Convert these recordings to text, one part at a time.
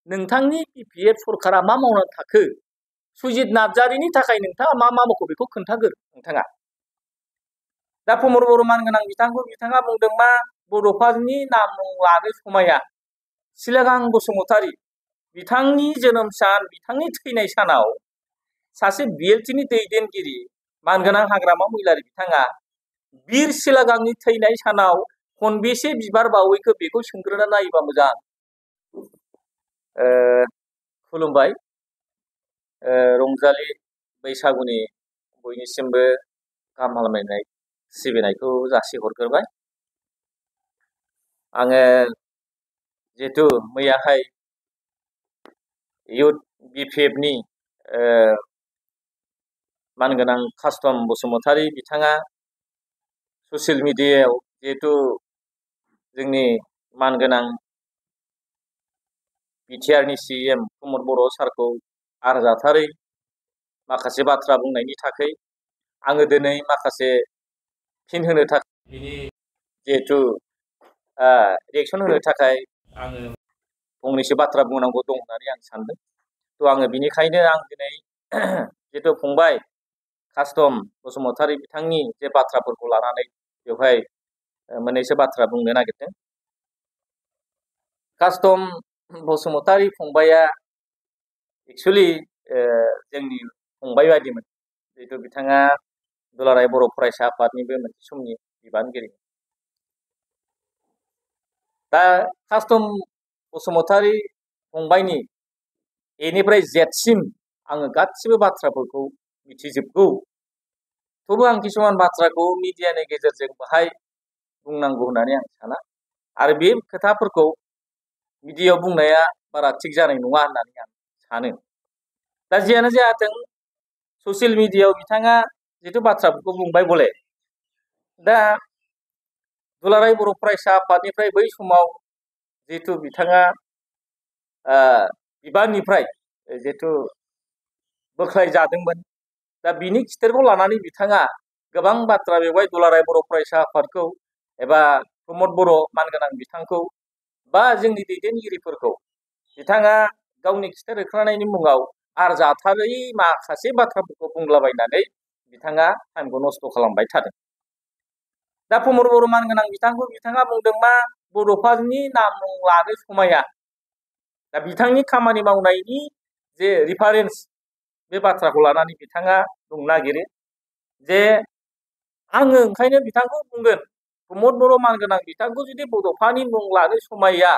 नोंथांनि बिपिएफ सरकारा मा मावनानै थाखो सुजित नार्जारिनि थाखाय नोंथाङा मा मावखो बेखौ खोन्थागोर नोंथाङा। दा प्रमद बर' मानगोनां बिथाङा बुंदों मा बड'फानि नाम मुं लानो समाया सिलागां बसुमतारी बिथांनि जोनोम सान बिथांनि थैनाय सानाव सासे बिएलटिनि दैदेनगिरि मानगोनां हाग्रामा महिलारि बिथाङा बीर सिलागांनि थैनाय सानाव खनबेसे बिबार बावैखो बेखौ सोंग्रोना नायोबा मोजां। खुलुमबाय रंजालि बैसागुनि बयनिसिमबो गाहाम हामलायनाय सिबिनायखौ जासिहरग्रोबाय। आङो जिहेतु मैयाहाय इउथ बिपिएफनि मानगोनां कास्टम बसुमतारी बिथाङा ससियेल मिडियायाव जिहेतु जोंनि मानगोनां बिटिआरनि सीएम प्रमद बर' सारखौ आरजाथारै माखासे बाथ्रा बुंनायनि थाखाय आङो दिनै माखासे फिन होनो थाखाय बिनि जिहेतु रिएक्सन होनो थाखाय आङो फंनैसो बाथ्रा बुंनांगौ दं होननानै आं सानदों। थ' आङो बिनिखायनो आं दिनै जिहेतु फंबाय कास्टम बसुमतारी बिथांनि जे बाथ्राफोरखौ लानानै बेवहाय मोननैसो बाथ्रा बुंनो नागिरदों। कास्टम बसुमतारी फंबाया एक्चुअली जोंनि फंबाय बायदिमोन जिहेतु बिथाङा दुलाराय बर' फरायसा आफादनिबो मोनसे समनि बिबानगिरि। दा कास्टम बसुमतारी फंबायनि एनिफ्राय जेडसिम आङो गासिबो बाथ्राफोरखौ मिथिजोबगौ। थेवबो आं किसुमान बाथ्राखौ मिडियानि गेजेरजों बाहाय बुंनांगौ होननानै आं साना आरो बे खोथाफोरखौ मिडियायाव बुंनाया बारा थिग जानाय नङा होननानै आं सानो। दा जियानो जायाथों ससियेल मिडियायाव बिथाङा जिथु बाथ्राफोरखौ बुंबाय बले दा दुलाराय बर' फरायसा आफादनिफ्राय बै समाव जिहेतु बिथाङा बिबाननिफ्राय जिहेतु बोख्लाय जादोंमोन। दा बिनि खिथेरखौ लानानै बिथाङा गोबां बाथ्रा बेवहाय दुलाराय बर' फरायसा आफादखौ एबा प्रमद बर' मानगोनां बिथांखौ बा जोंनि दैदेनगिरिफोरखौ बिथाङा गावनि खिथेर होखांनायनि मुङाव आरजाथारै माखासे बाथ्राफोरखौ बुंलाबायनानै बिथाङा टाइमखौ नस्थ' खालामबाय थादों। दा प्रमद बर' मानगोनां बिथांखौ बिथाङा बुंदों मा बड'फानि नाम मुं लानो समाया। दा बिथांनि खामानि मावनायनि जे रिफारेन्स बे बाथ्राखौ लानानै बिथाङा बुंनो नागिरो जे आङो ओंखायनो बिथांखौ बुंगोन प्रमद बर' मानगोनां बिथांखौ जुदि बड'फानि मुं लानो समाया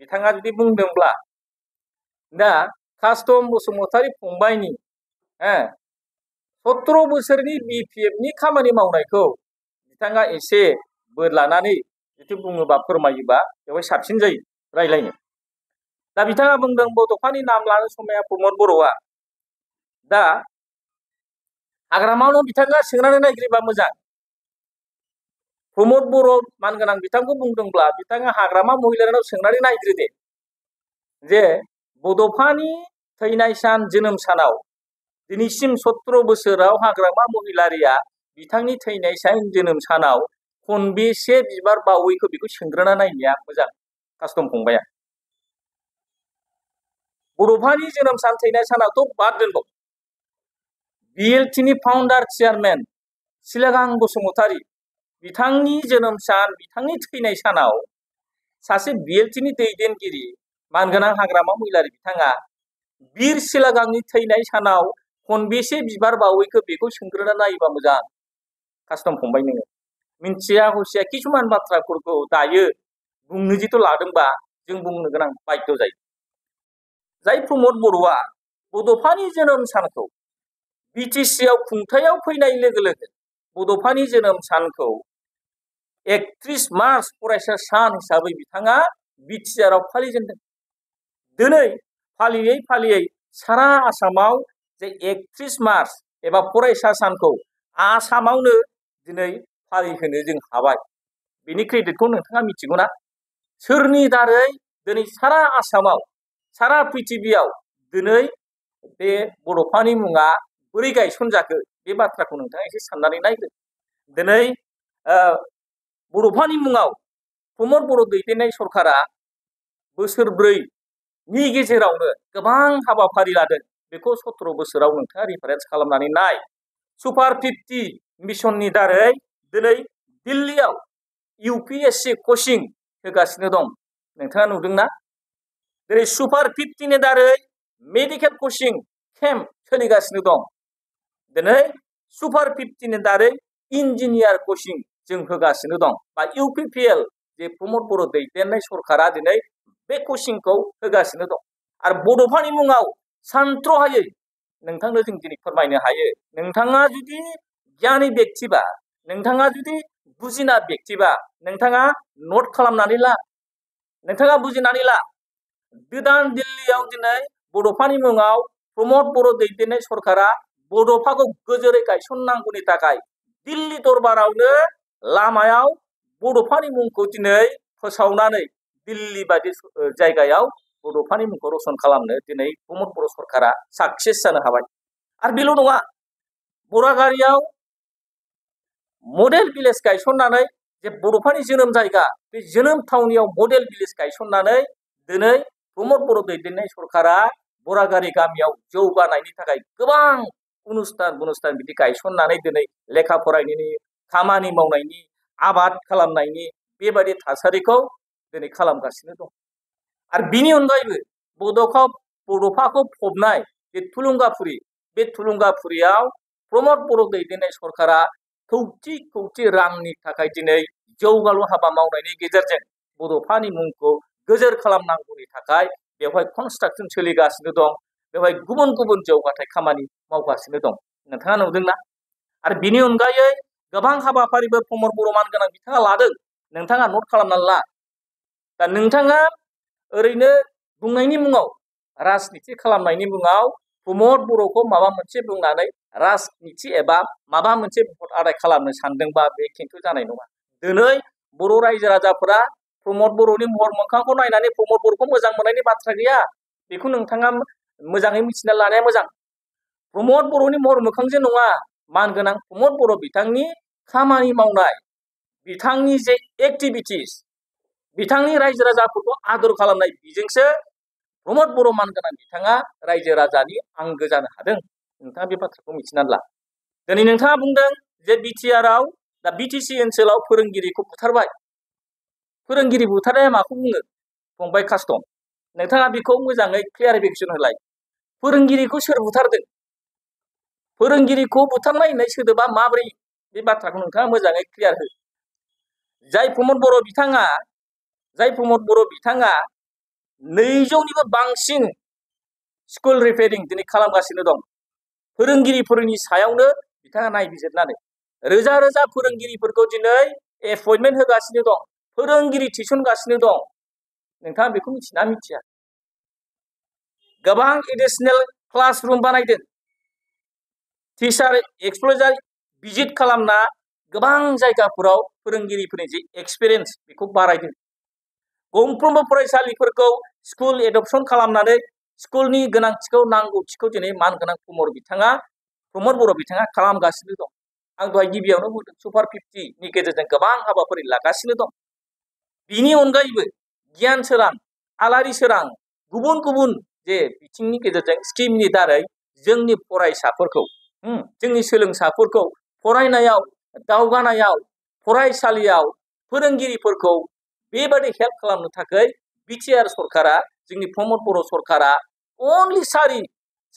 बिथाङा जुदि बुंदोंब्ला दा कास्टम बसुमतारी फंबायनि 17 बोसोरनि बिपिएफनि खामानि मावनायखौ बिथाङा एसे बोर लानानै जिथु बुङोबा फोरमायोबा बेवहाय साबसिन जायो रायलायनो। दा बिथाङा बुंदों बड'फानि नाम लानो समाया प्रमद बर'आ। दा हाग्रामायावनो बिथाङा सोंनानै नायग्रोबा मोजां। प्रमद बर' मानगोनां बिथांखौ बुंदोंब्ला बिथाङा हाग्रामा महिलारिनाव सोंनानै नायग्रोदे जे बड'फानि थैनाय सान जोनोम सानाव दिनैसिम 17 बोसोराव हाग्रामा महिलारिया बिथांनि थैनाय सान जोनोम सानाव खनबेसे बिबार बावैखौ बेखौ सोंग्रोना नायनाया मोजां कास्टम फंबाया। बड'फानि जोनोम सान थैनाय सानावथ' बाद दोनबाव बिएलटिनि फाउन्डार चेयारमेन सिलागां बसुमतारी बिथांनि जोनोम सान बिथांनि थैनाय सानाव सासे बिएलटिनि दैदेनगिरि मानगोनां हाग्रामा महिलारि बिथाङा बीर सिलागांनि थैनाय सानाव खनबेसे बिबार बावैखो बेखौ सोंग्रोना नायोबा मोजां कास्टम फंबाय नोङो मिन्थिया हसिया किसुमान बाथ्राफोरखौ दायो बुंनो जिथु लादोंबा जों बुंनो गोनां बाध्य जायो। जाय प्रमद बर'आ बड'फानि जोनोम सानखौ बिटिसिआव खुंथायाव फैनाय लोगो लोगो बड'फानि जोनोम सानखौ 31 मार्च फरायसा सान हिसाबै बिथाङा बिटिआरआव फालिजेनदों। दिनै फालियै फालियै सारा आसामाव जे 31 मार्च एबा फरायसा सानखौ आसामावनो दिनै फालिहोनो जों हाबाय। बेनि क्रेडिटखौ नोंथाङा मिथिगौ ना? सोरनि दारै दिनै सारा आसामाव सारा पृथिबियाव दिनै बे बड'फानि मुङा बोरै गायसनजाखो बे बाथ्राखौ नोंथाङा एसे साननानै नायदो। दिनै बड'फानि मुङाव प्रमद बर' दैदेननाय सरकारा बोसोरब्रै नि गेजेरावनो गोबां हाबाफारि लादों बेखौ 17 बोसोराव नोंथाङा रिफारेन्स खालामनानै नाय सुपार 50 मिशननि दारै दिनै दिल्लीयाव UPSC कचिं होगासिनो दं नोंथाङा नुदोंना दिनै सुपार 50 नि दारै मेडिकेल कचिं केम्प सोलिगासिनो दं दिनै सुपार 50 नि दारै इन्जिनियार कचिं जों होगासिनो दं बा UPPL जे प्रमद बर' दैदेननाय सरकारा दिनै बे कचिंखौ होगासिनो दं आरो बड'फानि मुङाव सानथ्र'हायै नोंथांनो जों दिनै फोरमायनो हायो नोंथाङा जुदि गियानि व्यक्तिबा नोंथाङा जुदि बुजिना व्यक्तिबा नोंथाङा नोट खालामनानै ला नोंथाङा बुजिनानै ला गोदान दिल्लीयाव दिनै बड'फानि मुङाव प्रमद बर' दैदेननाय सरकारा बड'फाखौ गोजोरै गायसननांगौनि थाखाय दिल्ली दरबारावनो लामायाव बड'फानि मुंखौ दिनै फोसावनानै दिल्ली बायदि जायगायाव बड'फानि मुंखौ रोशन खालामनो दिनै प्रमद बर' सरकारा साक्सेस जानो हाबाय आरो बेल' नङा बरागारियाव मडेल भिलेज गायसननानै जे बड'फानि जोनोम जायगा बे जोनोम थावनियाव मडेल भिलेज गायसननानै दिनै प्रमद बर' दैदेननाय सरकारा बरागारि गामियाव जौगानायनि थाखाय गोबां अनुस्थान बिदि गायसननानै दिनै लेखा फरायनायनि खामानि मावनायनि आबाद खालामनायनि बेबायदि थासारिखौ दिनै खालामगासिनो दं आरो बिनि अनगायैबो बड'फाखौ फबनाय जे थुलुंगाफुरि बे थुलुंगाफुरियाव प्रमद बर' दैदेननाय सरकारा खौथि रांनि थाखाय दिनै जौगालु हाबा मावनायनि गेजेरजों बड'फानि मुंखौ गोजोर खालामनांगौनि थाखाय बेवहाय कनस्ट्राक्सन सोलिगासिनो दं बेवहाय गुबुन गुबुन जौगाथाय खामानि मावगासिनो दं नोंथाङा नुदोंना आरो बिनि अनगायै गोबां हाबाफारिबो प्रमद बर' मानगोनां बिथाङा लादों नोंथाङा नोट खालामनानै ला दा नोंथाङा ओरैनो बुंनायनि मुङाव राजनिति खालामनायनि मुङाव प्रमद बर'खौ माबा मोनसे बुंनानै राजनिति एबा माबा मोनसे भट आदाय खालामनो सानदोंबा बे खिन्थु जानाय नङा दिनै बर' रायजो राजाफोरा प्रमद बर'नि महर मोखांखौ नायनानै प्रमद बर'खौ मोजां मोननायनि बाथ्रा गैया बेखौ नोंथाङा मोजाङै मिथिना लानाया मोजां प्रमद बर'नि महर मोखांजों नङा मानगोनां प्रमद बर' बिथांनि खामानि मावनाय बिथांनि जे एक्टिभिटिस बिथांनि रायजो राजाफोरखौ आदर खालामनाय बिजोंसो प्रमद बर' मानगोनां बिथाङा रायजो राजानि आंगो जानो हादों नोंथाङा बे बाथ्राखौ मिथिनानै ला दिनै नोंथाङा बुंदों जे बिटिआरआव दा बिटिसि ओनसोलाव फोरोंगिरिखौ बुथारबाय फोरोंगिरि बुथारनाया माखौ बुङो फंबाय कास्टम नोंथाङा बेखौ मोजाङै क्लियारिफिकेसन होलाय फोरोंगिरिखौ सोर बुथारदों फोरोंगिरिखौ बुथारनाय होननाय सोदोबा माबोरै बे बाथ्राखौ नोंथाङा मोजाङै क्लियार हो जाय प्रमद बर' बिथाङा 200निबो बांसिन स्कुल रिपेयारिं दिनै खालामगासिनो दं फोरोंगिरिफोरनि सायावनो बिथाङा नायबिजिरनानै रोजा रोजा फोरोंगिरिफोरखौ दिनै एपइन्टमेन्ट होगासिनो दं फोरोंगिरि थिसनगासिनो दं नोंथाङा बेखौ मिथिना मिथिया गोबां एडिशनेल क्लासरुम बानायदों टिचार एक्सप्लजार भिजिट खालामना गोबां जायगाफोराव फोरोंगिरिफोरनि जे एक्सपिरियेन्स बेखौ बारायदों गंफ्रोमबो फरायसालिफोरखौ स्कुल एडप्शन खालामनानै स्कुलनि गोनांथिखौ नांगौथिखौ दिनै मानगोनां प्रमद बर' बिथाङा खालामगासिनो दं आं दहाय गिबियावनो बुंदों सुपार 50 नि गेजेरजों गोबां हाबाफारि लागासिनो दं बिनि अनगायैबो गियान सोरां आलारि सोरां गुबुन गुबुन जे बिथिंनि गेजेरजों स्किमनि दारै जोंनि फरायसाफोरखौ जोंनि सोलोंसाफोरखौ फरायनायाव दावगानायाव फरायसालियाव फोरोंगिरिफोरखौ बेबादि हेल्प खालामनो थाखाय बिटिआर सरकारा जोंनि प्रमद बर' सरकारा अनलि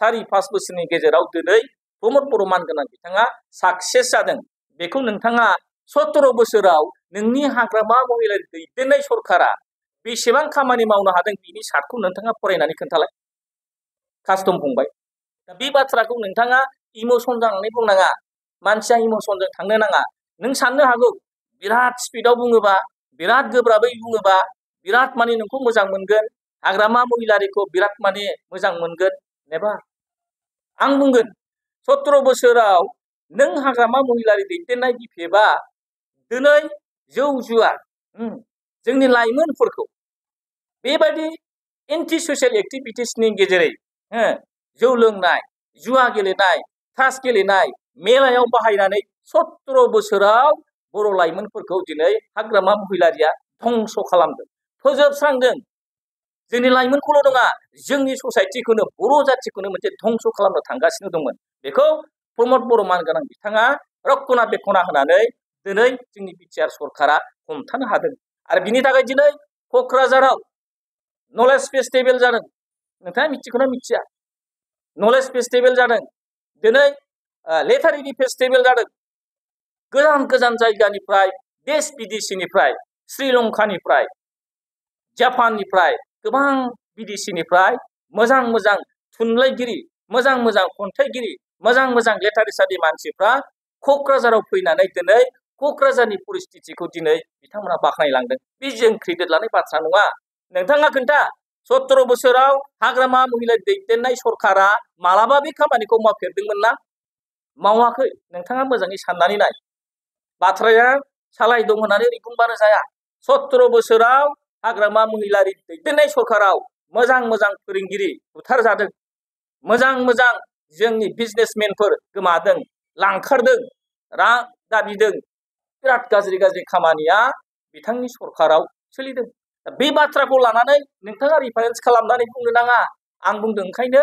4-5 बोसोरनि गेजेराव दिनै प्रमद बर' मानगोनां बिथाङा साक्सेस जादों बेखौ नोंथाङा 17 बोसोराव नोंनि हाग्रामा महिलारि दैदेननाय सरकारा बेसेबां खामानि मावनो हादों बिनि सार्टखौ नोंथाङा फरायनानै खोन्थालाय कास्टम फंबाय दा बे बाथ्राखौ नोंथाङा इमोसन जानानै बुंनाङा मानसिया इमोसनजों थांनो नाङा नों साननो हागौ बिराद स्पिडआव बुङोबा बिराद गोब्राबै बुङोबा बिराद माने नोंखौ मोजां मोनगोन हाग्रामा महिलारिखौ बिराद माने मोजां मोनगोन नेबा आं बुंगोन 17 बोसोराव नों हाग्रामा महिलारि दैदेननाय बिफेबा दिनै जौ जुवा जोंनि लाइमोनफोरखौ बेबायदि एन्टि ससियेल एक्टिभिटिसनि गेजेरै जौ लोंनाय जुवा गेलेनाय तास गेलेनाय मेलायाव बाहायनानै 17 बोसोराव बर' लाइमोनफोरखौ दिनै हाग्रामा महिलारिया धंस खालामदों फोजोबस्रांदों जोंनि लाइमोनखौल' नङा जोंनि ससाइटिखौनो बर' जाथिखौनो मोनसे धंस खालामनो थांगासिनो दंमोन। बेखौ प्रमद बर' मानगोनां बिथाङा रखना बेखना होनानै दिनै जोंनि बिटिआर सरकारा हमथानो हादों। आरो बिनि थाखाय दिनै क'क्राझाराव नलेज फेस्टिभेल जादों। नोंथाङा मिथिगौना मिथिया? नलेज फेस्टिभेल जादों। दिनै लेटारेरि फेस्टिभेल जादों। गोजान गोजान जायगानिफ्राय देश बिदेशनिफ्राय श्रीलंकानिफ्राय जापाननिफ्राय गोबां बिदेशनिफ्राय मोजां मोजां थुनलाइगिरि, मोजां मोजां खन्थाइगिरि, मोजां मोजां लिटारेसारनि मानसिफ्रा क'क्राझाराव फैनानै दिनै क'क्राझारनि परिस्थितिखौ दिनै बिथांमोना बाख्नायलांदों। बे जों क्रेडिट लानाय बाथ्रा नङा। नोंथाङा खोन्था 17 बोसोराव हाग्रामा महिला दैदेननाय सरकारा मालाबा बे खामानिखौ मावफेरदोंमोन ना? मावाखै। नोंथाङा मोजाङै साननानै नाय। बाथ्राया सालाय दं होननानै ओरै बुंबानो जाया। 17 बोसोराव हाग्रामा महिलारि दैदेननाय सरकाराव मोजां मोजां फोरोंगिरि बुथारजादों। मोजां मोजां जोंनि बिजनेसमेनफोर गोमादों, लांखारदों, रां दाबिदों। बिराद गाज्रि गाज्रि खामानिया बिथांनि सरकाराव सोलिदों। बे बाथ्राखौ लानानै नोंथाङा रिफारेन्स खालामनानै बुंनो नाङा। आं बुंदों ओंखायनो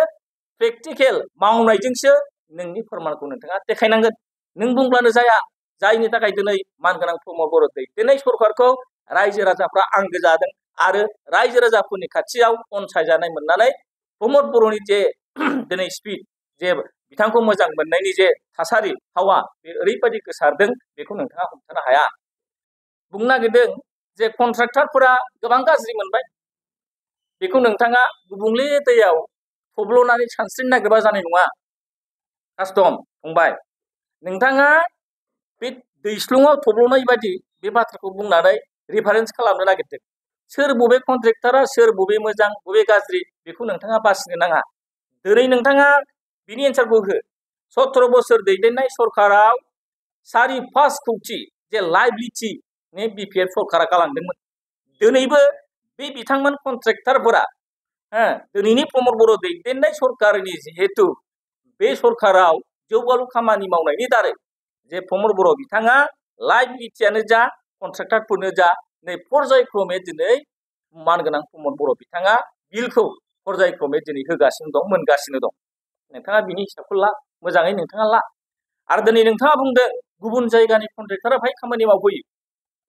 प्रेक्टिकेल मावनायजोंसो नोंनि फोरमानखौ नोंथाङा देखायनांगोन। नों बुंब्लानो जाया। जायनि थाखाय दिनै मानगोनां प्रमद बर' दैदेननाय सरकारखौ रायजो राजाफ्रा आंगो जादों आरो रायजो राजाफोरनि खाथियाव अनसायजानाय मोननानै प्रमद बर'नि जे दिनै स्पिड, जे बिथांखौ मोजां मोननायनि जे थासारि हावा, बे ओरैबायदि गोसारदों बेखौ नोंथाङा हमथानो हाया। बुंनो नागिरदों जे कन्ट्राक्टरफोरा गोबां गाज्रि मोनबाय। बेखौ नोंथाङा गुबुंले दैयाव थब्ल'नानै सानस्रिनो नागिरबा जानाय नङा। कास्टम फंबाय, नोंथाङा बे दैस्लुङाव थब्ल'नाय बायदि बे बाथ्राखौ बुंनानै रिफारेन्स खालामनो नागिरदों। सोर बबे कन्ट्रेक्टरा सोर बबे मोजां बबे गाज्रि बेखौ नोंथाङा बासिनो नाङा। दिनै नोंथाङा बिनि एन्सारखौ हो। 17 बोसोर दैदेननाय सरकाराव 4.5 कौटि जे लाइबिलिटि बिपिएफ सरकारा गालांदोंमोन। दिनैबो बे बिथांमोन कन्ट्रेक्टरफोरा दिनैनि प्रमद बर' दैदेननाय सरकारनि जिहेतु बे सरकाराव जौगालु खामानि मावनायनि दारै जे प्रमद बर' बिथाङा लाइबिलिटियानो जा कन्ट्रेक्टरफोरनो जा नै पर्यायक्रमे दिनै मानगोनां प्रमद बर' बिथाङा बिलखौ पर्यायक्रमे दिनै होगासिनो दं, मोनगासिनो दं। नोंथाङा बिनि हिसाबखौ ला, मोजाङै नोंथाङा ला। आरो दिनै नोंथाङा बुंदों गुबुन जायगानि कन्ट्रेक्टरा बेहाय खामानि मावफैयो।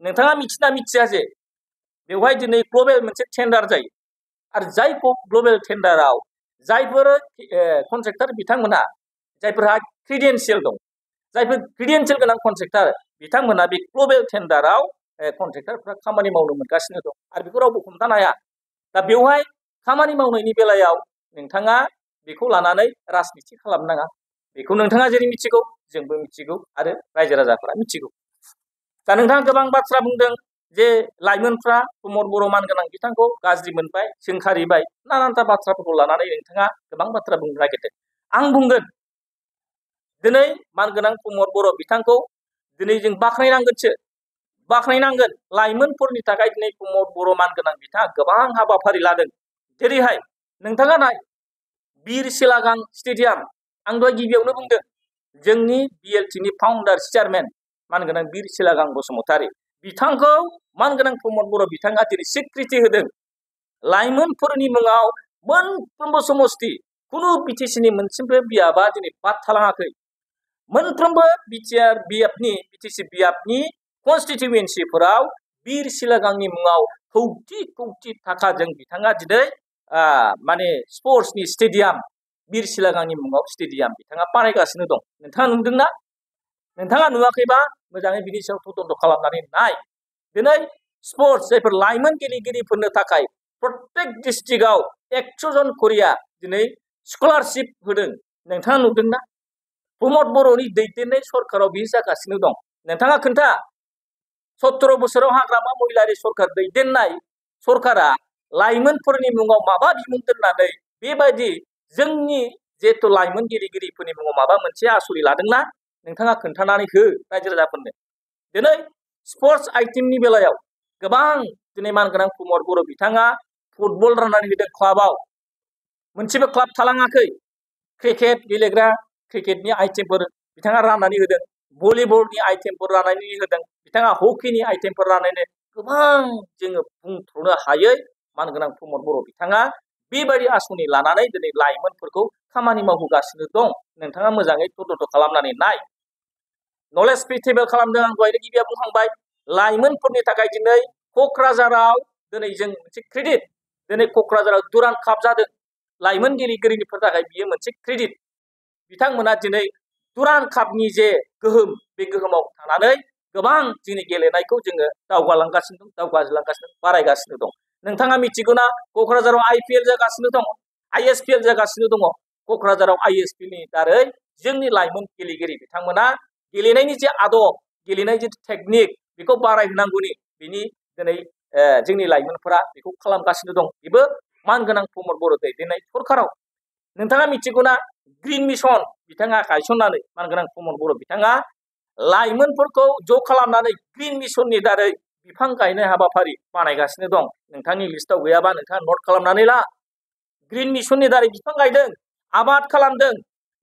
नोंथाङा मिथिना मिथिया जे बेवहाय दिनै ग्लबेल मोनसे टेन्डार जायो। आरो जाय ग्लबेल टेन्डाराव जायफोर कन्ट्रेक्टर बिथांमोना जायफोरहा क्रिडेन्सियेल दं, जायफोर क्रिडेन्सियेल गोनां कन्ट्रेक्टर बिथांमोना बे ग्लबेल टेन्डाराव कन्ट्रेक्टरफ्रा खामानि मावनो मोनगासिनो दं। आरो बेखौ रावबो हमथानो हाया। दा बेवहाय खामानि मावनायनि बेलायाव नोंथाङा बेखौ लानानै राजनिति खालामनो नाङा। बेखौ नोंथाङा जेरै मिथिगौ जोंबो मिथिगौ आरो रायजो राजाफोरा मिथिगौ। दा नोंथाङा गोबां बाथ्रा बुंदों जे लाइमोनफ्रा प्रमद बर' मानगोनां बिथांखौ गाज्रि मोनबाय, सोंखारिबाय, नानानथा बाथ्राफोरखौ लानानै नोंथाङा गोबां बाथ्रा बुंनो नागिरदों। आं बुंगोन दिनै मानगोनां प्रमद बर' बिथांखौ दिनै जों बाख्नायनांगोनसो, बाख्नायनांगोन। लाइमोनफोरनि थाखाय दिनै प्रमद बर' मानगोनां बिथाङा गोबां हाबाफारि लादों। जेरैहाय नोंथाङा नाय बिर सिलागां स्टेडियाम, आं दहाय गिबियावनो बुंदों जोंनि बिएलटिनि फाउन्डार चेयारमेन मानगोनां बिर सिलागां बसुमतारी बिथांखौ मानगोनां प्रमद बर' बिथाङा दिनै स्वीकृति होदों। लाइमोनफोरनि मुङाव मोनफ्रोमबो समस्ति खुनु बिटिसिनि मोनसेबो बियाबा दिनै बाद थालाङाखै। मोनफ्रोमबो बिटिसि बियाबनि कनस्टिटिउयेन्सिफोराव बिर सिलागांनि मुङाव कौटि कौटि थाखाजों बिथाङा दिनै माने स्पर्ट्सनि स्टेडियाम बिर सिलागांनि मुङाव स्टेडियाम बिथाङा बानायगासिनो दं। नोंथाङा नुदोंना? नोंथाङा नुवाखैबा मोजाङै बिनि सायाव तदन्त खालामनानै नाय। दिनै स्पर्ट्स जायफोर लाइमोन गेलेगिरिफोरनो थाखाय प्रत्येक डिस्ट्रिक्टआव 100 जन करिया दिनै स्कलारशिप होदों। नोंथाङा नुदोंना? प्रमद बर'नि दैदेननाय सरकाराव बे जागासिनो दं। नोंथाङा खोन्था 17 बोसोराव हाग्रामा महिलारि सरकार दैदेननाय सरकारा लाइमोनफोरनि मुङाव माबा बिमुं दोननानै बेबायदि जोंनि जिहेतु लाइमोन गेलेगिरिफोरनि मुङाव माबा मोनसे आसुरि लादोंना? नोंथाङा खोन्थानानै हो रायजो राजाफोरनो। दिनै स्पर्ट्स आइटेमनि बेलायाव गोबां दिनै मानगोनां प्रमद बर' बिथाङा फुटबल राननानै होदों क्लाबाव। मोनसेबो क्लाब थालाङाखै। क्रिकेट गेलेग्रा क्रिकेटनि आइटेमफोर बिथाङा राननानै होदों। भलिबलनि आइटेमफोर राननानै होदों। बिथाङा हकिनि आइटेमफोर राननानै गोबां जोङो बुंथ'नो हायै मानगोनां प्रमद बर' बिथाङा बेबायदि आसनि लानानै दिनै लाइमोनफोरखौ खामानि मावहोगासिनो दं। नोंथाङा मोजाङै तदन्त खालामनानै नाय। नलेज फेस्टिभेल खालामदों, आं दहायनो गिबियाव बुंखांबाय। लाइमोनफोरनि थाखाय दिनै क'क्राझाराव दिनै जों मोनसे क्रेडिट, दिनै क'क्राझाराव दुरान्ड काप जादों। लाइमोन गेलेगिरिफोरनि थाखाय बियो मोनसे क्रेडिट। बिथांमोना दिनै दुरान्ड कापनि जे गोहोम, बे गोहोमाव थानानै गोबां जोंनि गेलेनायखौ जोङो दावगालांगासिनो दं, बारायगासिनो दं। नोंथाङा मिथिगौना क'क्राझाराव IPL जागासिनो दङ, ISPL जागासिनो दङ। क'क्राझाराव ISPL नि दारै जोंनि लाइमोन गेलेगिरि बिथांमोना गेलेनायनि जे आदब, गेलेनायनि जे टेकनिक, बेखौ बारायहोनांगौनि बिनि दिनै जोंनि लाइमोनफोरा बेखौ खालामगासिनो दं। बेबो मानगोनां प्रमद बर' दैदेननाय सरखाराव। नोंथाङा मिथिगौना ग्रिन मिशन बिथाङा गायसननानै, मानगोनां प्रमद बर' बिथाङा लाइमोनफोरखौ ज' खालामनानै ग्रिन मिशननि दारै बिफां गायनाय हाबाफारि बानायगासिनो दं। नोंथांनि लिस्टआव गैयाबा नोंथाङा नट खालामनानै ला। ग्रिन मिशननि दारै बिफां गायदों, आबाद खालामदों,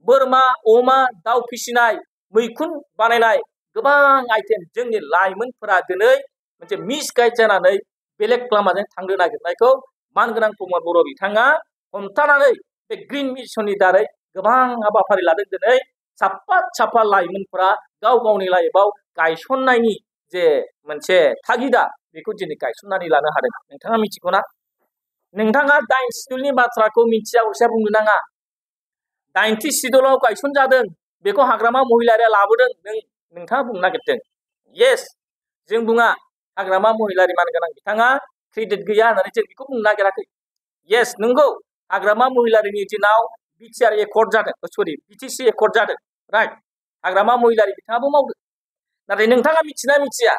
बोरमा, अमा, दाउ फिसिनाय, मैखुन बानायनाय, गोबां आइटेम जोंनि लाइमोनफोरा दिनै मोनसे मिसगाइड जानानै बेलेग लामाजों थांनो नागिरनायखौ मानगोनां प्रमद बर' बिथाङा हमथानानै बे ग्रिन मिशननि दारै गोबां हाबाफारि लादों। दिनै साफा लाइमोनफोरा गाव गावनि लाइफआव गायसननायनि जे मोनसे थागिदा, बेखौ दिनै गायसननानै लानो हादों। नोंथाङा मिथिगौना? नोंथाङा 9 सिडुलनि बाथ्राखौ मिथिया हसिया बुंनो नाङा। 90 सिडुलाव गायसनजादों, बेखौ हाग्रामा महिलारिया लाबोदों, नोंथाङा बुंनो नागिरदों। येस, जों बुङा हाग्रामा महिलारि मानगोनां बिथाङा क्रेडिट गैया होननानै जों बेखौ बुंनो नागिराखै। येस, नंगौ, हाग्रामा महिलारिनि दिनाव बिटिआर एकर्ड जादों, BTC एकर्ड जादों, राइट। हाग्रामा महिलारि बिथाङाबो मावदों। नाथाय नोंथाङा मिथिना मिथिया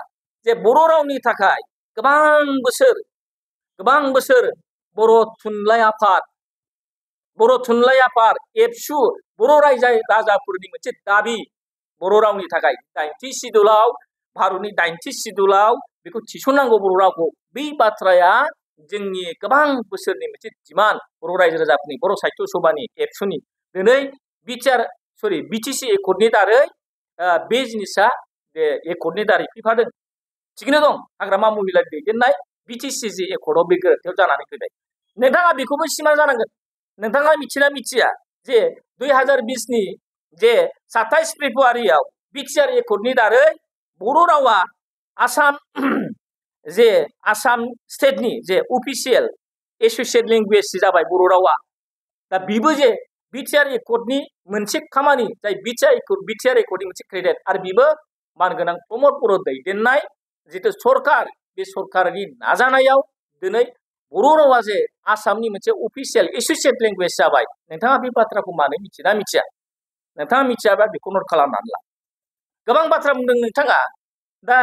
जे बर' रावनि थाखाय गोबां बोसोर बर' थुनलाइ आफाद, एबसु, बर' रायजो राजाफोरनि मोनसे दाबि, बर' रावनि थाखाय 90 सिडुलाव, भारतनि 90 सिडुलाव बेखौ थिसननांगौ बर' रावखौ। बै बाथ्राया जोंनि गोबां बोसोरनि मोनसे डिमान्ड, बर' रायजो राजाफोरनि, बर' साहित्य सभानि, एबसुनि। दिनै BTC एकर्डनि दारै बे जिनिसा बे एकर्डनि दारै फैफादों। थिगैनो दं, हाग्रामा महिलारि दैदेननाय BTC जे एकर्डआव बे गोरोन्थियाव जानानै फैबाय। नोंथाङा बेखौबो सिमा जानांगोन। नोंथाङा मिथिना मिथिया जे 2020 नि जे 27 फेब्रुवारियाव बिटिआर एकर्डनि दारै बर' रावा आसाम स्टेटनि जे अफिसियेल एस'सियेट लेंगुवेज जाबाय बर' रावा। दा बेबो जे बिटिआर एकर्डनि मोनसे खामानि, जाय बिटिआर एकर्डनि मोनसे क्रेडिट, आरो बेबो मानगोनां प्रमद बर' दैदेननाय जिथु सरकार, बे सरकारनि नाजानायाव दिनै बर' रावा जे आसामनि मोनसे अफिसियेल एस'सियेट लेंगुवेज जाबाय। नोंथाङा बे बाथ्राखौ मानो मिथिना मिथिया? नोंथाङा मिथियाबा बेखौ नट खालामनानै ला। गोबां बाथ्रा बुंदों नोंथाङा। दा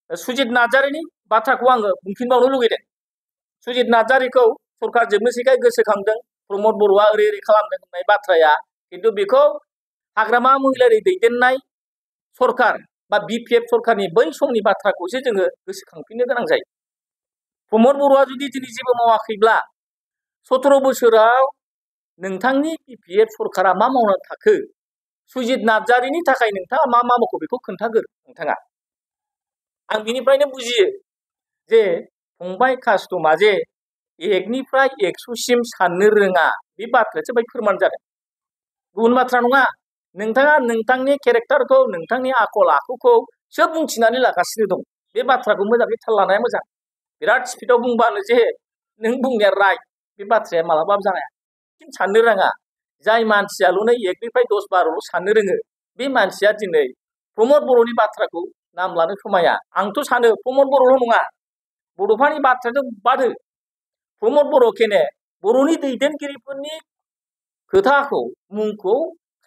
सुजित नार्जारिनि बाथ्राखौ आङो बुंफिनबावनो लुगैदों। सुजित नार्जारिखौ सरकार जोबनोसैखाय गोसोखांदों, प्रमद बर'आ ओरै खालामदों होननाय बाथ्राया, खिन्थु बेखौ हाग्रामा महिलारि दैदेननाय सरकार बा BPF सरकारनि बै समनि बाथ्राखौसो जोङो गोसोखांफिननो गोनां जायो। प्रमद बर'आ जुदि दिनै जेबो मावाखैब्ला 17 बोसोराव नोंथांनि BPF सरकारा मा मावनानै थाखो? सुजित नार्जारिनि थाखाय नोंथाङा मा मावखो बेखौ खोन्थागोर नोंथाङा। आं बिनिफ्रायनो बुजियो जे फंबाय कास्टमा जे एकनिफ्राय 100सिम साननो रोङा, बे बाथ्रायासो बाहाय फोरमान जादों, गुबुन बाथ्रा नङा। नोंथाङा नोंथांनि केरेक्टारखौ, नोंथांनि आखल आखुखौ सोब बुंथिनानै लागासिनो दं। बे बाथ्राखौ मोजाङै थाल लानाया मोजां। बिराद स्पिडआव बुंबानो जे नों बुंनाया राइट, बे बाथ्राया मालाबाबो जाया। साननो रोङा, जाय मानसियाल'नो 1निफ्राय 10-12ल' साननो रोङो, बे मानसिया दिनै प्रमद बर'नि बाथ्राखौ नाम लानो समाया। आंथ' सानो प्रमद बर'ल' नङा, बड'फानि बाथ्राजों बादो प्रमद बर' केने बर'नि दैदेनगिरिफोरनि खोथाखौ, मुंखौ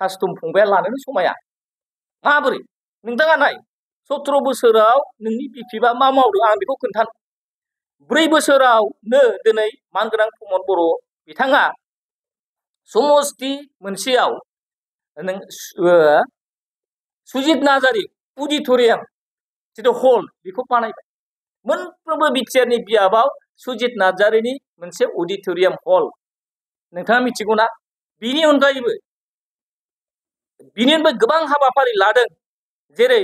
कास्टम फंबाया लानोनो समाया। माबोरै? नोंथाङा नाय, 17 बोसोराव नोंनि BPFआ मा मावदों आं बेखौ खोन्थानो। 4 बोसोरावनो दिनै मानगोनां प्रमद बर' बिथाङा समस्ति मोनसेयाव सुजित नार्जारि अडिट'रियाम जिथु हल, बेखौ बानायबाय। मोनफ्रोमबो बिटिआरनि बियाबाव सुजित नार्जारिनि मोनसे अडिट'रियाम हल। नोंथाङा मिथिगौना? बिनि अनगायैबो गोबां हाबाफारि लादों, जेरै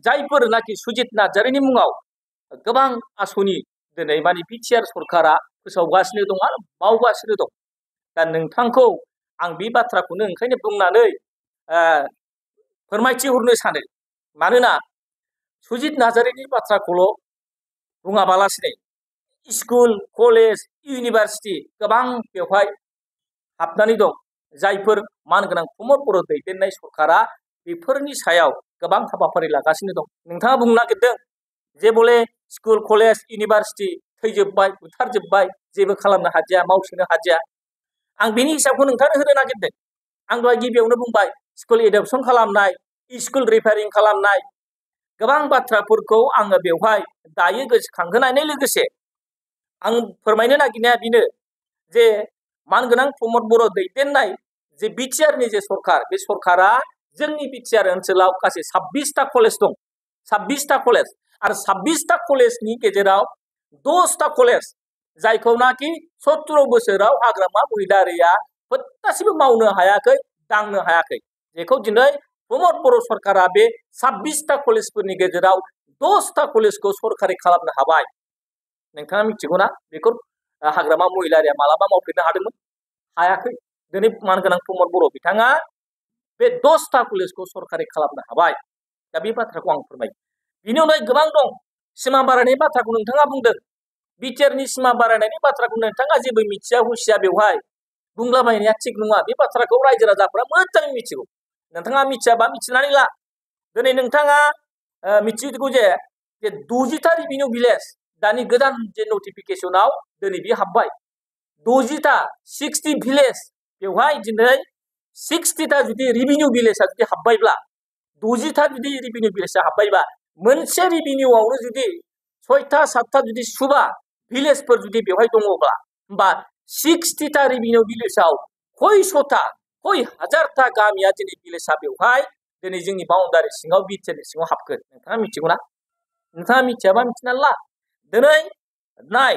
जायफोरनाखि सुजित नार्जारिनि मुङाव गोबां आसनि दिनै माने बिटिआर सरकारा फोसावगासिनो दं आरो मावगासिनो दं। दा नोंथांखौ आं बे बाथ्राखौनो ओंखायनो बुंनानै फोरमायथि हरनो सानो। मानोना सुजित नार्जारिनि बाथ्राखौल' बुङाबालासिनो स्कुल, कलेज, इउनिभारसिटि गोबां बेवहाय हाबनानै दं। जायफोर मानगोनां प्रमद बर' दैदेननाय सरकारा बेफोरनि सायाव गोबां हाबाफारि लागासिनो दं। नोंथाङा बुंनो नागिरदों जे बले स्कुल, कलेज, इउनिभारसिटि थैजोब्बाय, बुथारजोब्बाय, जेबो खालामनो हादिया, मावसोनो हादिया। आं बेनि हिसाबखौ नोंथांनो होनो नागिरदों। आं दहाय गिबियावनो बुंबाय स्कुल एडप्सन खालामनाय, स्कुल रिपेयारिं खालामनाय, गोबां बाथ्राफोरखौ आङो बेवहाय दायो गोसोखांहोनायनि लोगोसे आं फोरमायनो नागिरनाया बेनो जे मानगोनां प्रमद बर' दैदेननाय जे बिटिआरनि जे सरकार, बे सरकारा जोंनि बिटिआर ओनसोलाव गासै 26टा कलेज दं। 26टा कलेज आरो 26टा कलेजनि गेजेराव 10टा कलेज जायखौनाखि 17 बोसोराव हाग्रामा महिलारिया फोथासेबो मावनो हायाखै, दांनो हायाखै। जेखौ दिनै प्रमद बर' सरकारा बे 26टा कलेजफोरनि गेजेराव 10टा कलेजखौ सरकारि खालामनो हाबाय। नोंथाङा मिथिगौ ना बेखौ हाग्रामा महिलारिया मालाबा मावफेरनो हादोंमोन? हायाखै। दिनै मानगोनां प्रमद बर' बिथाङा बे 10टा कलेजखौ सरकारि खालामनो हाबाय। दा बे बाथ्राखौ आं फोरमायो। बिनि अनगायै गोबां दं। सिमा बारायनायनि बाथ्राखौ नोंथाङा बुंदों। बिटिआरनि सिमा बारायनायनि बाथ्राखौ नोंथाङा जेबो मिथिया हुसिया बेवहाय बुंलाबायनाया थिग नङा। बे बाथ्राखौ रायजो राजाफ्रा मोजाङै मिथिगौ। नोंथाङा मिथियाबा मिथिनानै ला। दिनै नोंथाङा मिथिगौ जे 60टा रेभिनिउ भिलेज दानि गोदान जे नटिफिकेसनाव दिनै बे हाबबाय। 60टा 60 भिलेज बेवहाय दिनै 60टा जुदि रेभिनिउ भिलेजआ जुदि हाबबायब्ला 60टा जुदि रेभिनिउ भिलेजआ हाबबायबा मोनसे रेभिनिउआवनो जुदि 6टा 7टा जुदि सुबा भिलेजफोर जुदि बेवहाय दङब्ला होमबा 60टा रेभिनिउ भिलेजआव खयश'था खय हाजारथा गामिया दिनै भिलेजआ बेवहाय दिनै जोंनि बाउन्डारि सिङाव बिटिआरनि सिङाव हाबगोन। नोंथाङा मिथिगौ ना? नोंथाङा मिथियाबा मिथिनानै ला। दिनै नाय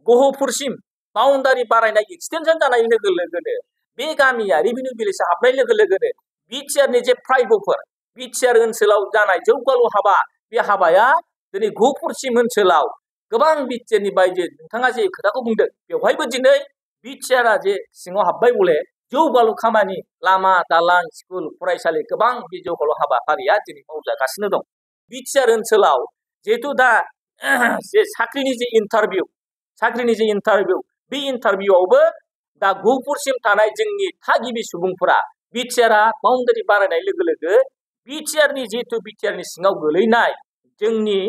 गहपुरसिम बाउन्डारि बारायनाय एक्सटेनसन जानाय लोगो लोगोनो बे गामिया रेभिनिउ भिलेजआ हाबनाय लोगो लोगोनो बिटिआरनि जे फ्रायबफोर बिटिआर ओनसोलाव जानाय जौगालु हाबा, बे हाबाया दिनै गहपुरसिम ओनसोलाव गोबां बिटिआरनि बायजो नोंथाङा जे खोथाखौ बुंदों बेवहायबो दिनै बिटिआरआ जे सिङाव हाबबाय बले जौगालु खामानि लामा, दालां, स्कुल, फरायसालि गोबां बे जौगालु हाबाफारिया दिनै मावजागासिनो दं। बिटिआर ओनसोलाव जिहेथु दा जे साख्रिनि जे इन्टारभिउ बे इन्टारभिउआवबो दा गहपुरसिम थानाय जोंनि थागिबि सुबुंफोरा बिटिआरआ बाउन्डारि बारायनाय लोगो लोगो बिटिआरनि जिहेतु बिटिआरनि सिङाव गोलैनाय जोंनि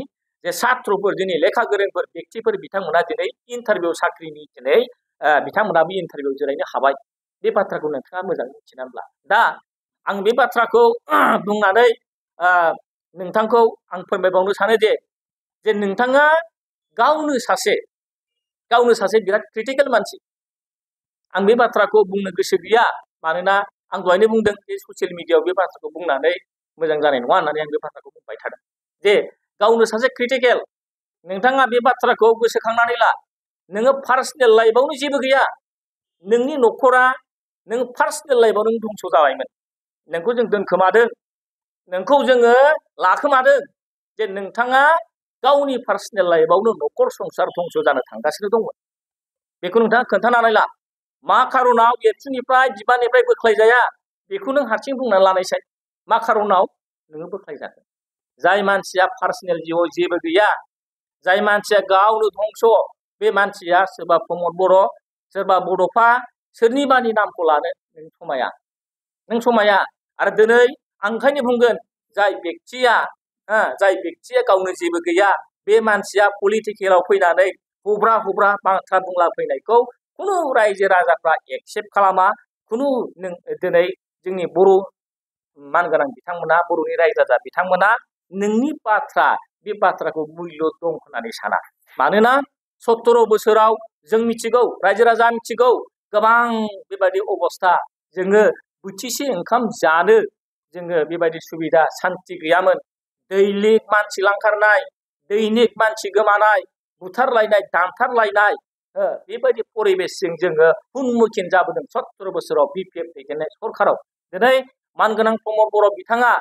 जे सात्रफोर, जोंनि लेखा गोरोंफोर व्यक्तिफोर बिथांमोना दिनै इन्टारभिउ साख्रिनि दिनै बिथांमोना बे इन्टारभिउ जिरायनो हाबाय। बे बाथ्राखौ नोंथाङा मोजाङै मिथिनानै ला। दा आं बे बाथ्राखौ बुंनानै नोंथांखौ आं फोरमायबावनो सानो जे नोंथाङा गावनो सासे बिराद क्रिटिकेल मानसि। आं बे बाथ्राखौ बुंनो गोसो गैया। मानोना आं दहायनो बुंदों जे ससियेल मिडियायाव बे बाथ्राखौ बुंनानै मोजां जानाय नङा होननानै आं बे बाथ्राखौ बुंबाय थादों। जे गावनो सासे क्रिटिकेल। नोंथाङा बे बाथ्राखौ गोसोखांनानै ला। नोङो पार्सनेल लाइफआवनो जेबो गैया। नोंनि न'खरा नों पार्सनेल लाइफआव नों धंस' जाबायमोन। नोंखौ जों दोनखोमादों। नोंखौ जोङो लाखोमादों। जे नोंथाङा गावनि पार्सनेल लाइफआवनो न'खर संसार धंस' जानो थांगासिनो दंमोन। बेखौ नोंथाङा खोन्थानानै ला। मा खारनाव एबसुनिफ्राय बिबाननिफ्राय बोख्लायजाया बेखौ नों हारसिं बुंनानै लानायसाय। मा खारनाव नोङो बोख्लायजागोन? जाय मानसिया पार्सनेल जिउआव जेबो गैया, जाय मानसिया गावनो धंस', बे मानसिया सोरबा प्रमद बर', सोरबा बड'फा, सोरनिबानि नामखौ लानो नों समाया। आरो दिनै आं ओंखायनो बुंगोन जाय बेक्तिया गावनो जेबो गैया, बे मानसिया पलिटिकेलाव फैनानै हुब्रा बाथ्रा बुंलाफैनायखौ खुनु रायजो राजाफ्रा एक्सेप्ट खालामा। दिनै जोंनि बर' मानगोनां बिथांमोना, बर'नि रायजो राजा बिथांमोना नोंनि बे बाथ्राखौ मुल्य दं होननानै साना। मानोना 17 बोसोराव जों मिथिगौ, रायजो राजा मिथिगौ, गोबां बेबायदि अबस्था। जोङो बोथिसे ओंखाम जानो जोङो बेबायदि सुबिदा सान्थि गैयामोन। दैलिक मानसि लांखारनाय, दैनिक मानसि गोमानाय, बुथारलायनाय, दानथारलायनाय, बेबायदि परिबेसजों जोङो उन्मुखिन जाबोदों 17 बोसोराव बिपिएफ दैदेननाय सरकाराव। दिनै मानगोनां प्रमद बर' बिथाङा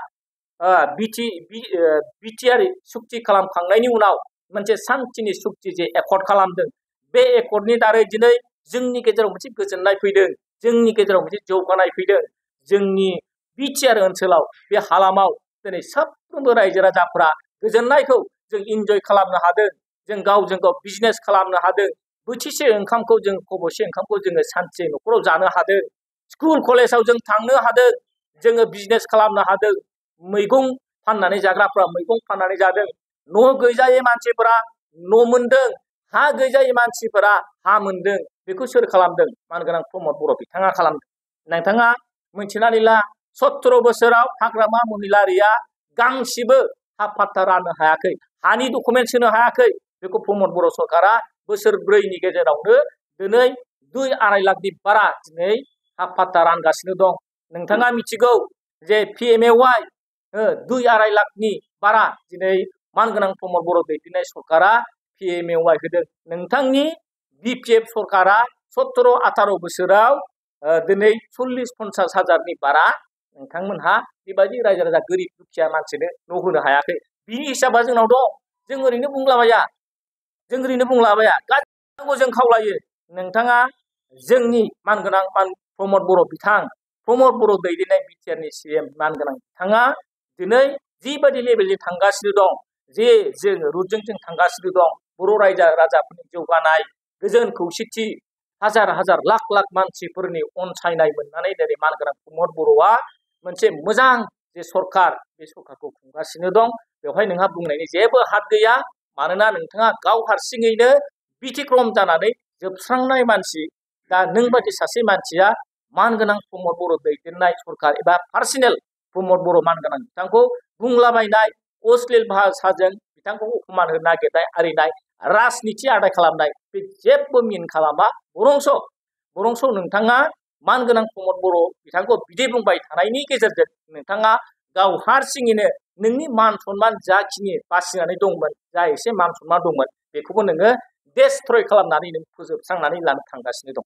बिटिआर सुक्ति खालामखांनायनि उनाव मोनसे शान्तिनि सुक्ति जे एकर्ड खालामदों बे एकर्डनि दारै दिनै जोंनि गेजेराव मोनसे गोजोननाय फैदों जोंनि गेजेराव मोनसे जौगानाय फैदों जोंनि बिटिआर ओनसोलाव बे हालामाव दिनै साफ्रोमबो रायजो राजाफ्रा गोजोननायखौ जों इन्जय खालामनो हादों जों गावजों गाव बिजनेस खालामनो हादों बोथिसे ओंखामखौ जों खबसे ओंखामखौ जोङो सानसे न'खराव जानो हादों स्कुल कलेजाव जों थांनो हादों जोङो बिजनेस खालामनो हादों मैगं फाननानै जाग्राफ्रा मैगं फाननानै जादों न' गैजायै मानसिफोरा न' मोनदों हा गैजायै मानसिफोरा हा मोनदों बेखौ सोर खालामदों मानगोनां प्रमद बर' बिथाङा खालामदों नोंथाङा मिथिनानै ला 17 बोसोराव हाग्रामा महिलारिया गांसेबो हा पाट्टा राननो हायाखै हानि डकुमेन्ट्स होनो हायाखै बेखौ प्रमद बर' सरकारा बोसोरब्रैनि गेजेरावनो दिनै 2-2.5 लाखनि बारा दिनै हा पाट्टा रानगासिनो दं नोंथाङा मिथिगौ जे PMAY 2-2.5 लाखनि बारा दिनै मानगोनां प्रमद बर' दैदेननाय सरकारा PMAY होदों नोंथांनि BPF सरकारा 17-18 बोसोराव दिनै 40-50 हाजारनि बारा नोंथांमोनहा बेबायदि रायजो राजा गोरिब दुखिया मानसिनो न' होनो हायाखै बिनि हिसाबा जोंनाव दं जों ओरैनो बुंलाबाया गासिबो जों खावलायो नोंथाङा जोंनि मानगोनां प्रमद बर' बिथां प्रमद बर' दैदेननाय बिटिआरनि CM मानगोनां बिथाङा दिनै जिबायदि लेभेलजों थांगासिनो दं जे जों रुटजों जों थांगासिनो दं बर' रायजो राजाफोरनि जौगानाय गोजोन खौसेथि हाजार हाजार लाख लाख मानसिफोरनि अनसायनाय मोननानै दिनै मानगोनां प्रमद बर'आ मोनसे मोजां जे सरकार बे सरकारखौ खुंगासिनो दं बेवहाय नोंहा बुंनायनि जेबो हाद गैया मानोना नोंथाङा गाव हारसिङैनो बिथिक्रम जानानै जोबस्रांनाय मानसि दा नों बायदि सासे मानसिया मानगोनां प्रमद बर' दैदेननाय सरकार एबा पार्सनेल प्रमद बर' मानगोनां बिथांखौ बुंलाबायनाय अश्लील भाषाजों बिथांखौ अपमान होनो नागिरनाय आरिनाय राजनिथि आदाय खालामनाय बे जेबो मिन खालामा बरंस नोंथाङा मानगोनां प्रमद बर' बिथांखौ बिदि बुंबाय थानायनि गेजेरजों नोंथाङा गाव हारसिङैनो नोंनि मान सन्मान जाखिनि बासिनानै दंमोन जा एसे मान सन्मान दंमोन बेखौबो नोङो डेस्ट्रय खालामनानै नों फोजोबस्रांनानै लानो थांगासिनो दं